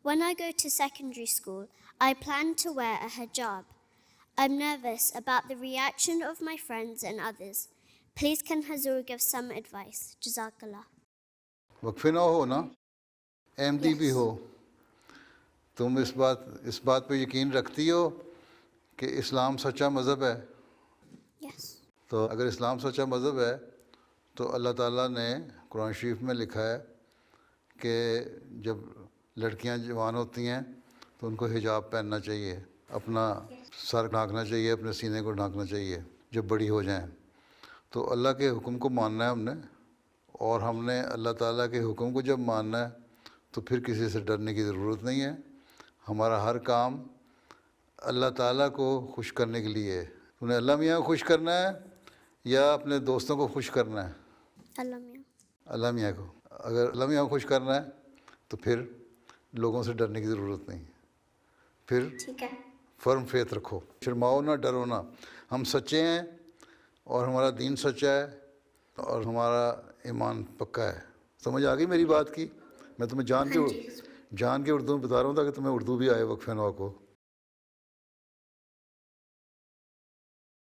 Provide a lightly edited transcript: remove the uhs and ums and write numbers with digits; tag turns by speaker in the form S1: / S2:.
S1: When I go to secondary school, I plan to wear a hijab. I'm nervous about the reaction of my friends and others. Please can Hazur give some advice? Jazakallah.
S2: وقفے نہ ہو نا، احمدی بھی
S1: Yes.
S2: ہو، تم اس بات پہ یقین رکھتی ہو کہ اسلام سچا مذہب ہے؟
S1: Yes.
S2: تو اگر اسلام سچا مذہب ہے تو اللہ تعالیٰ نے قرآن شریف میں لکھا ہے کہ جب لڑکیاں جوان ہوتی ہیں تو ان کو حجاب پہننا چاہیے، اپنا سر ڈھانکنا چاہیے، اپنے سینے کو ڈھانکنا چاہیے جب بڑی ہو جائیں. تو اللہ کے حکم کو ماننا ہے ہم نے، اور ہم نے اللہ تعالیٰ کے حکم کو جب ماننا ہے تو پھر کسی سے ڈرنے کی ضرورت نہیں ہے. ہمارا ہر کام اللہ تعالیٰ کو خوش کرنے کے لیے ہے. انہیں اللہ میاں کو خوش کرنا ہے یا اپنے دوستوں کو خوش کرنا ہے؟
S1: Allah Mia.
S2: اللہ میاں کو. اگر اللہ میاں کو خوش کرنا ہے تو پھر لوگوں سے ڈرنے کی ضرورت نہیں. پھر
S1: Okay.
S2: فرم فیت رکھو، شرماؤ نہ، ڈرو نہ. ہم سچے ہیں اور ہمارا دین سچا ہے اور ہمارا ایمان پکا ہے. سمجھ آ گئی میری بات کی؟ میں تمہیں جان کے اردو میں بتا رہا ہوں تاکہ تمہیں اردو بھی آئے وقف نوا کو.